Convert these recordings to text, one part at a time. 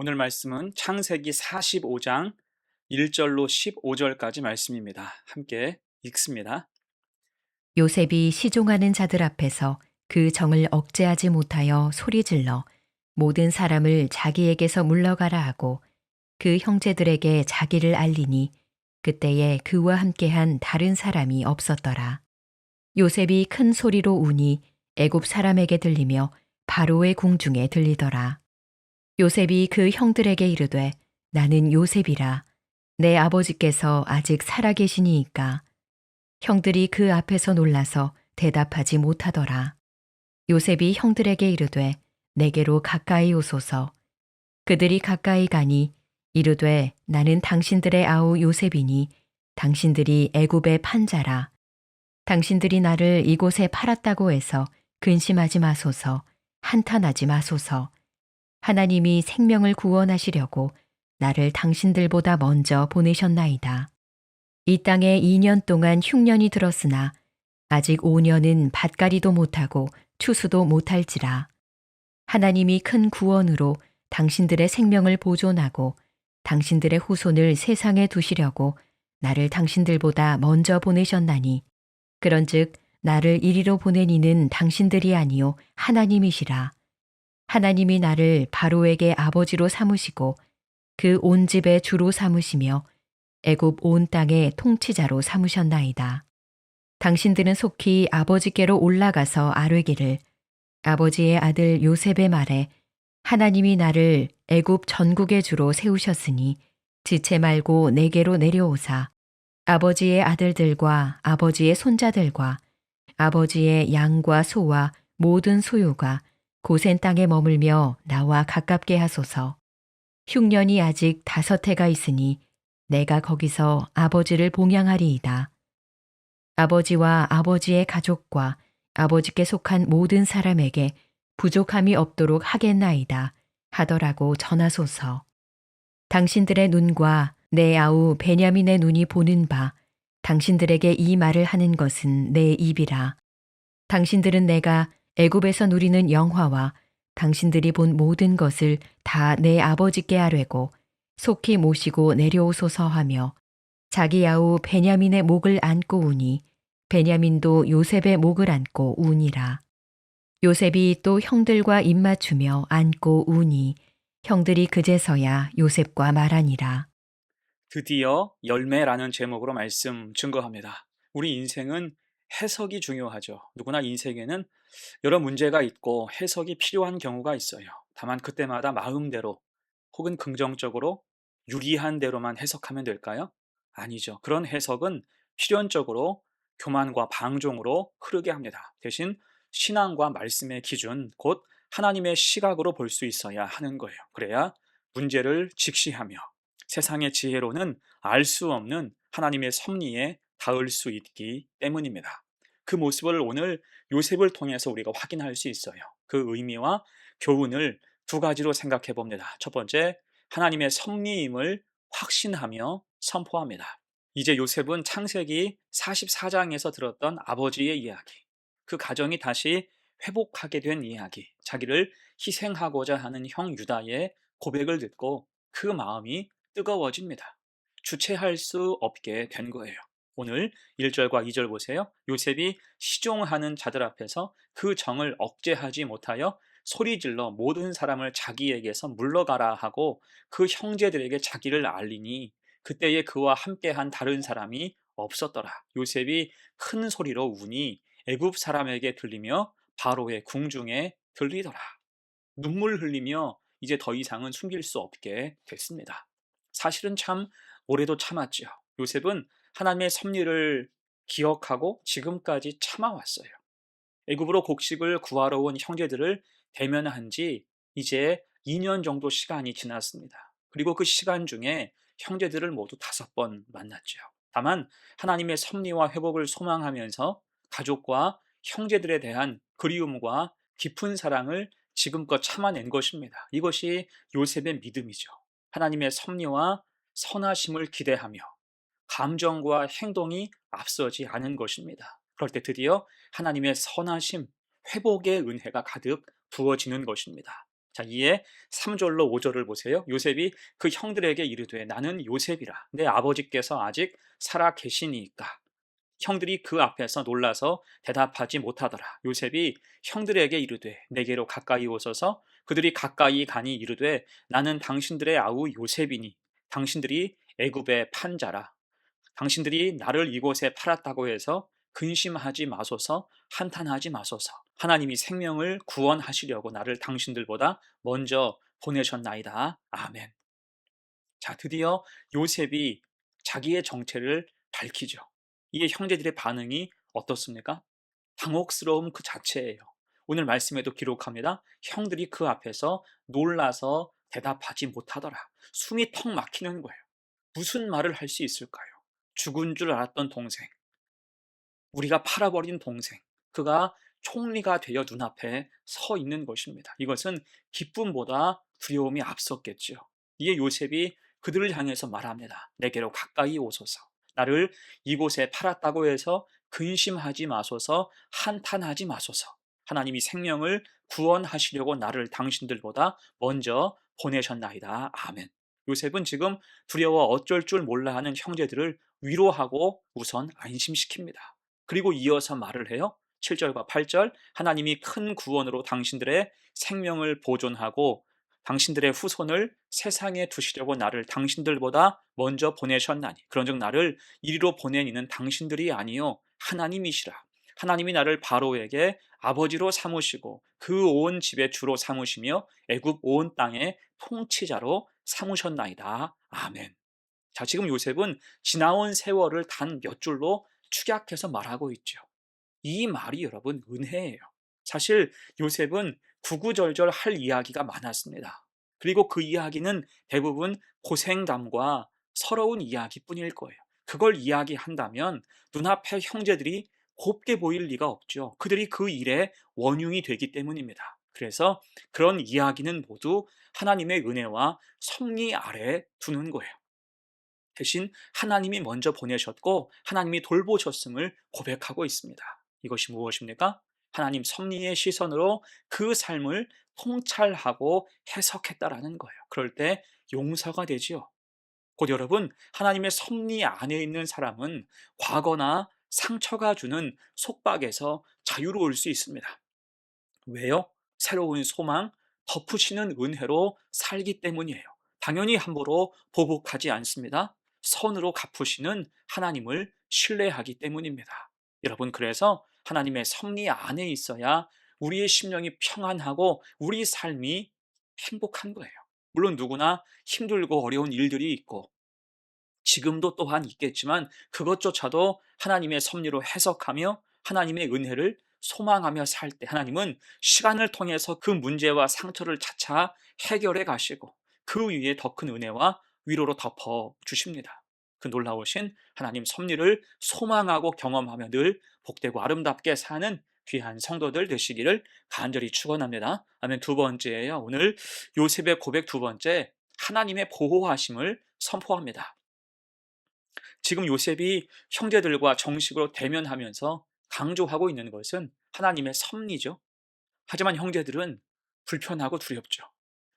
오늘 말씀은 창세기 45장 1절로 15절까지 말씀입니다. 함께 읽습니다. 요셉이 시종하는 자들 앞에서 그 정을 억제하지 못하여 소리질러 모든 사람을 자기에게서 물러가라 하고 그 형제들에게 자기를 알리니 그때에 그와 함께한 다른 사람이 없었더라. 요셉이 큰 소리로 우니 애굽 사람에게 들리며 바로의 궁중에 들리더라. 요셉이 그 형들에게 이르되 나는 요셉이라. 내 아버지께서 아직 살아계시니이까. 형들이 그 앞에서 놀라서 대답하지 못하더라. 요셉이 형들에게 이르되 내게로 가까이 오소서. 그들이 가까이 가니 이르되 나는 당신들의 아우 요셉이니 당신들이 애굽의 판자라. 당신들이 나를 이곳에 팔았다고 해서 근심하지 마소서. 한탄하지 마소서. 하나님이 생명을 구원하시려고 나를 당신들보다 먼저 보내셨나이다. 이 땅에 2년 동안 흉년이 들었으나 아직 5년은 밭갈이도 못하고 추수도 못할지라. 하나님이 큰 구원으로 당신들의 생명을 보존하고 당신들의 후손을 세상에 두시려고 나를 당신들보다 먼저 보내셨나니 그런즉 나를 이리로 보낸 이는 당신들이 아니요 하나님이시라. 하나님이 나를 바로에게 아버지로 삼으시고 그 온 집의 주로 삼으시며 애굽 온 땅의 통치자로 삼으셨나이다. 당신들은 속히 아버지께로 올라가서 아뢰기를 아버지의 아들 요셉의 말에 하나님이 나를 애굽 전국의 주로 세우셨으니 지체 말고 내게로 내려오사 아버지의 아들들과 아버지의 손자들과 아버지의 양과 소와 모든 소유가 고센 땅에 머물며 나와 가깝게 하소서. 흉년이 아직 5해가 있으니 내가 거기서 아버지를 봉양하리이다. 아버지와 아버지의 가족과 아버지께 속한 모든 사람에게 부족함이 없도록 하겠나이다 하더라고 전하소서. 당신들의 눈과 내 아우 베냐민의 눈이 보는 바 당신들에게 이 말을 하는 것은 내 입이라. 당신들은 내가 애굽에서 누리는 영화와 당신들이 본 모든 것을 다 내 아버지께 아뢰고 속히 모시고 내려오소서 하며 자기 아우 베냐민의 목을 안고 우니 베냐민도 요셉의 목을 안고 우니라. 요셉이 또 형들과 입맞추며 안고 우니 형들이 그제서야 요셉과 말하니라. 드디어 열매라는 제목으로 말씀 증거합니다. 우리 인생은 해석이 중요하죠. 누구나 인생에는 여러 문제가 있고 해석이 필요한 경우가 있어요. 다만 그때마다 마음대로 혹은 긍정적으로 유리한 대로만 해석하면 될까요? 아니죠. 그런 해석은 필연적으로 교만과 방종으로 흐르게 합니다. 대신 신앙과 말씀의 기준, 곧 하나님의 시각으로 볼 수 있어야 하는 거예요. 그래야 문제를 직시하며 세상의 지혜로는 알 수 없는 하나님의 섭리에 닿을 수 있기 때문입니다. 그 모습을 오늘 요셉을 통해서 우리가 확인할 수 있어요. 그 의미와 교훈을 두 가지로 생각해 봅니다. 첫 번째, 하나님의 섭리임을 확신하며 선포합니다. 이제 요셉은 창세기 44장에서 들었던 아버지의 이야기, 그 가정이 다시 회복하게 된 이야기, 자기를 희생하고자 하는 형 유다의 고백을 듣고 그 마음이 뜨거워집니다. 주체할 수 없게 된 거예요. 오늘 1절과 2절 보세요. 요셉이 시종하는 자들 앞에서 그 정을 억제하지 못하여 소리질러 모든 사람을 자기에게서 물러가라 하고 그 형제들에게 자기를 알리니 그때에 그와 함께한 다른 사람이 없었더라. 요셉이 큰 소리로 우니 애굽 사람에게 들리며 바로의 궁중에 들리더라. 눈물 흘리며 이제 더 이상은 숨길 수 없게 됐습니다. 사실은 참 오래도 참았죠. 요셉은 하나님의 섭리를 기억하고 지금까지 참아왔어요. 애굽으로 곡식을 구하러 온 형제들을 대면한 지 이제 2년 정도 시간이 지났습니다. 그리고 그 시간 중에 형제들을 모두 5번 만났죠. 다만 하나님의 섭리와 회복을 소망하면서 가족과 형제들에 대한 그리움과 깊은 사랑을 지금껏 참아낸 것입니다. 이것이 요셉의 믿음이죠. 하나님의 섭리와 선하심을 기대하며 감정과 행동이 앞서지 않은 것입니다. 그럴 때 드디어 하나님의 선하심, 회복의 은혜가 가득 부어지는 것입니다. 자, 이에 3절로 5절을 보세요. 요셉이 그 형들에게 이르되 나는 요셉이라. 내 아버지께서 아직 살아 계시니까. 형들이 그 앞에서 놀라서 대답하지 못하더라. 요셉이 형들에게 이르되 내게로 가까이 오소서. 그들이 가까이 가니 이르되 나는 당신들의 아우 요셉이니 당신들이 애굽의 판자라. 당신들이 나를 이곳에 팔았다고 해서 근심하지 마소서, 한탄하지 마소서. 하나님이 생명을 구원하시려고 나를 당신들보다 먼저 보내셨나이다. 아멘. 자, 드디어 요셉이 자기의 정체를 밝히죠. 이게 형제들의 반응이 어떻습니까? 당혹스러움 그 자체예요. 오늘 말씀에도 기록합니다. 형들이 그 앞에서 놀라서 대답하지 못하더라. 숨이 턱 막히는 거예요. 무슨 말을 할 수 있을까요? 죽은 줄 알았던 동생, 우리가 팔아버린 동생, 그가 총리가 되어 눈앞에 서 있는 것입니다. 이것은 기쁨보다 두려움이 앞섰겠죠. 이에 요셉이 그들을 향해서 말합니다. 내게로 가까이 오소서. 나를 이곳에 팔았다고 해서 근심하지 마소서, 한탄하지 마소서. 하나님이 생명을 구원하시려고 나를 당신들보다 먼저 보내셨나이다. 아멘. 요셉은 지금 두려워 어쩔 줄 몰라 하는 형제들을 위로하고 우선 안심시킵니다. 그리고 이어서 말을 해요. 7절과 8절, 하나님이 큰 구원으로 당신들의 생명을 보존하고 당신들의 후손을 세상에 두시려고 나를 당신들보다 먼저 보내셨나니 그런즉 나를 이리로 보낸 이는 당신들이 아니요 하나님이시라. 하나님이 나를 바로에게 아버지로 삼으시고 그 온 집의 주로 삼으시며 애굽 온 땅의 통치자로 삼으셨나이다. 아멘. 자, 지금 요셉은 지나온 세월을 단 몇 줄로 축약해서 말하고 있죠. 이 말이 여러분 은혜예요. 사실 요셉은 구구절절 할 이야기가 많았습니다. 그리고 그 이야기는 대부분 고생담과 서러운 이야기뿐일 거예요. 그걸 이야기한다면 눈앞에 형제들이 곱게 보일 리가 없죠. 그들이 그 일의 원흉이 되기 때문입니다. 그래서 그런 이야기는 모두 하나님의 은혜와 섭리 아래에 두는 거예요. 대신 하나님이 먼저 보내셨고 하나님이 돌보셨음을 고백하고 있습니다. 이것이 무엇입니까? 하나님 섭리의 시선으로 그 삶을 통찰하고 해석했다라는 거예요. 그럴 때 용서가 되지요. 곧 여러분, 하나님의 섭리 안에 있는 사람은 과거나 상처가 주는 속박에서 자유로울 수 있습니다. 왜요? 새로운 소망, 덮으시는 은혜로 살기 때문이에요. 당연히 함부로 보복하지 않습니다. 선으로 갚으시는 하나님을 신뢰하기 때문입니다. 여러분, 그래서 하나님의 섭리 안에 있어야 우리의 심령이 평안하고 우리 삶이 행복한 거예요. 물론 누구나 힘들고 어려운 일들이 있고 지금도 또한 있겠지만 그것조차도 하나님의 섭리로 해석하며 하나님의 은혜를 소망하며 살 때 하나님은 시간을 통해서 그 문제와 상처를 차차 해결해 가시고 그 위에 더 큰 은혜와 위로로 덮어 주십니다. 그 놀라우신 하나님 섭리를 소망하고 경험하며 늘 복되고 아름답게 사는 귀한 성도들 되시기를 간절히 축원합니다. 아멘. 두 번째예요. 오늘 요셉의 고백 두 번째, 하나님의 보호하심을 선포합니다. 지금 요셉이 형제들과 정식으로 대면하면서 강조하고 있는 것은 하나님의 섭리죠. 하지만 형제들은 불편하고 두렵죠.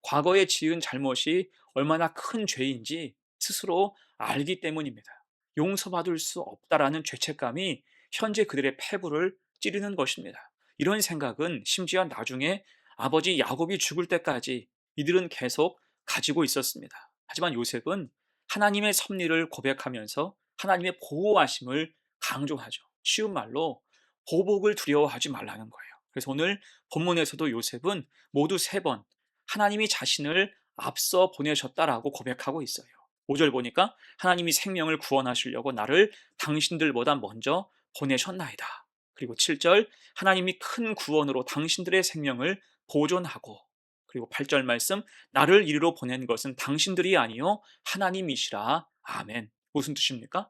과거에 지은 잘못이 얼마나 큰 죄인지 스스로 알기 때문입니다. 용서받을 수 없다라는 죄책감이 현재 그들의 패부를 찌르는 것입니다. 이런 생각은 심지어 나중에 아버지 야곱이 죽을 때까지 이들은 계속 가지고 있었습니다. 하지만 요셉은 하나님의 섭리를 고백하면서 하나님의 보호하심을 강조하죠. 쉬운 말로 보복을 두려워하지 말라는 거예요. 그래서 오늘 본문에서도 요셉은 모두 세 번 하나님이 자신을 앞서 보내셨다라고 고백하고 있어요. 5절 보니까 하나님이 생명을 구원하시려고 나를 당신들보다 먼저 보내셨나이다. 그리고 7절 하나님이 큰 구원으로 당신들의 생명을 보존하고, 그리고 8절 말씀 나를 이리로 보낸 것은 당신들이 아니요 하나님이시라. 아멘. 무슨 뜻입니까?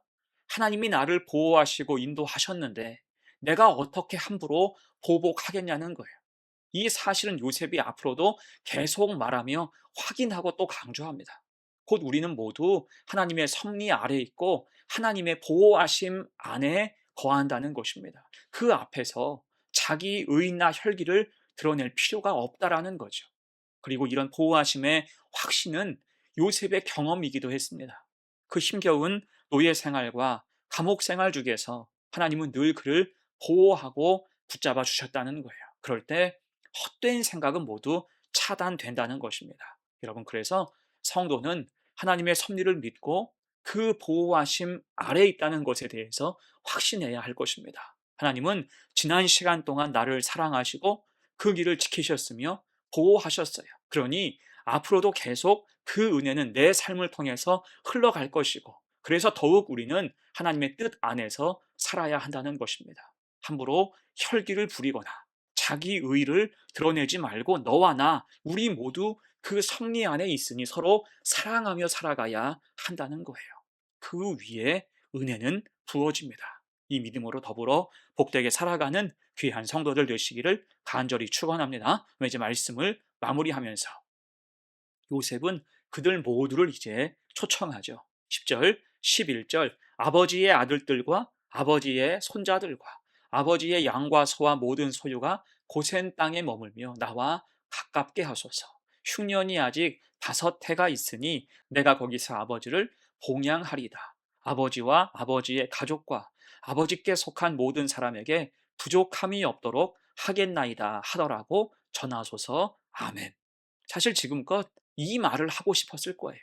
하나님이 나를 보호하시고 인도하셨는데 내가 어떻게 함부로 보복하겠냐는 거예요. 이 사실은 요셉이 앞으로도 계속 말하며 확인하고 또 강조합니다. 곧 우리는 모두 하나님의 섭리 아래 있고 하나님의 보호하심 안에 거한다는 것입니다. 그 앞에서 자기 의나 혈기를 드러낼 필요가 없다라는 거죠. 그리고 이런 보호하심의 확신은 요셉의 경험이기도 했습니다. 그 힘겨운 노예 생활과 감옥 생활 중에서 하나님은 늘 그를 보호하고 붙잡아 주셨다는 거예요. 그럴 때 헛된 생각은 모두 차단된다는 것입니다. 여러분, 그래서 성도는 하나님의 섭리를 믿고 그 보호하심 아래에 있다는 것에 대해서 확신해야 할 것입니다. 하나님은 지난 시간 동안 나를 사랑하시고 그 길을 지키셨으며 보호하셨어요. 그러니 앞으로도 계속 그 은혜는 내 삶을 통해서 흘러갈 것이고, 그래서 더욱 우리는 하나님의 뜻 안에서 살아야 한다는 것입니다. 함부로 혈기를 부리거나 자기 의를 드러내지 말고 너와 나 우리 모두 그 섭리 안에 있으니 서로 사랑하며 살아가야 한다는 거예요. 그 위에 은혜는 부어집니다. 이 믿음으로 더불어 복되게 살아가는 귀한 성도들 되시기를 간절히 축원합니다. 이제 말씀을 마무리하면서 요셉은 그들 모두를 이제 초청하죠. 10절, 11절, 아버지의 아들들과 아버지의 손자들과 아버지의 양과 소와 모든 소유가 고센 땅에 머물며 나와 가깝게 하소서. 흉년이 아직 5해가 있으니 내가 거기서 아버지를 봉양하리다. 아버지와 아버지의 가족과 아버지께 속한 모든 사람에게 부족함이 없도록 하겠나이다 하더라고 전하소서. 아멘. 사실 지금껏 이 말을 하고 싶었을 거예요.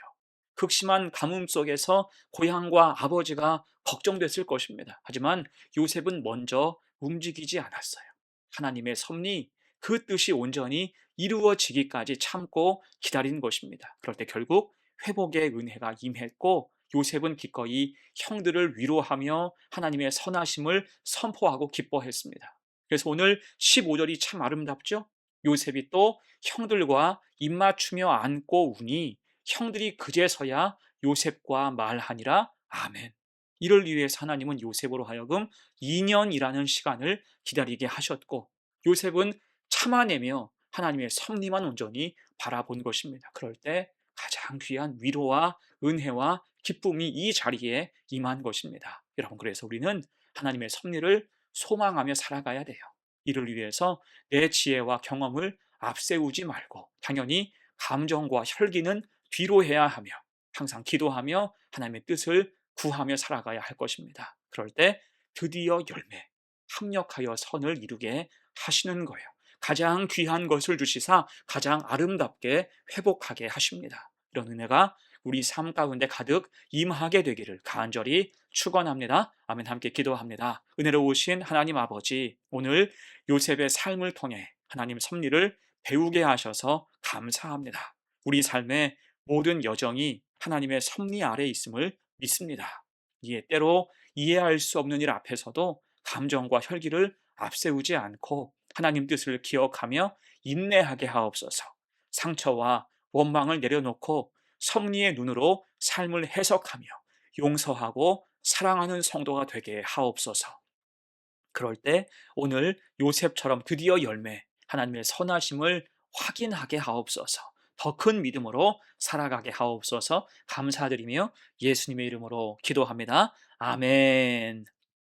극심한 가뭄 속에서 고향과 아버지가 걱정됐을 것입니다. 하지만 요셉은 먼저 움직이지 않았어요. 하나님의 섭리, 그 뜻이 온전히 이루어지기까지 참고 기다린 것입니다. 그럴 때 결국 회복의 은혜가 임했고, 요셉은 기꺼이 형들을 위로하며 하나님의 선하심을 선포하고 기뻐했습니다. 그래서 오늘 15절이 참 아름답죠? 요셉이 또 형들과 입맞추며 안고 우니 형들이 그제서야 요셉과 말하니라. 아멘. 이를 위해서 하나님은 요셉으로 하여금 2년이라는 시간을 기다리게 하셨고, 요셉은 참아내며 하나님의 섭리만 온전히 바라본 것입니다. 그럴 때 가장 귀한 위로와 은혜와 기쁨이 이 자리에 임한 것입니다. 여러분, 그래서 우리는 하나님의 섭리를 소망하며 살아가야 돼요. 이를 위해서 내 지혜와 경험을 앞세우지 말고 당연히 감정과 혈기는 뒤로 해야 하며 항상 기도하며 하나님의 뜻을 구하며 살아가야 할 것입니다. 그럴 때 드디어 열매, 합력하여 선을 이루게 하시는 거예요. 가장 귀한 것을 주시사 가장 아름답게 회복하게 하십니다. 이런 은혜가 우리 삶 가운데 가득 임하게 되기를 간절히 축원합니다. 아멘. 함께 기도합니다. 은혜로우신 하나님 아버지, 오늘 요셉의 삶을 통해 하나님 섭리를 배우게 하셔서 감사합니다. 우리 삶의 모든 여정이 하나님의 섭리 아래 있음을 믿습니다. 이에 때로 이해할 수 없는 일 앞에서도 감정과 혈기를 앞세우지 않고 하나님 뜻을 기억하며 인내하게 하옵소서. 상처와 원망을 내려놓고 섭리의 눈으로 삶을 해석하며 용서하고 사랑하는 성도가 되게 하옵소서. 그럴 때 오늘 요셉처럼 드디어 열매, 하나님의 선하심을 확인하게 하옵소서. 더 큰 믿음으로 살아가게 하옵소서. 감사드리며 예수님의 이름으로 기도합니다. 아멘.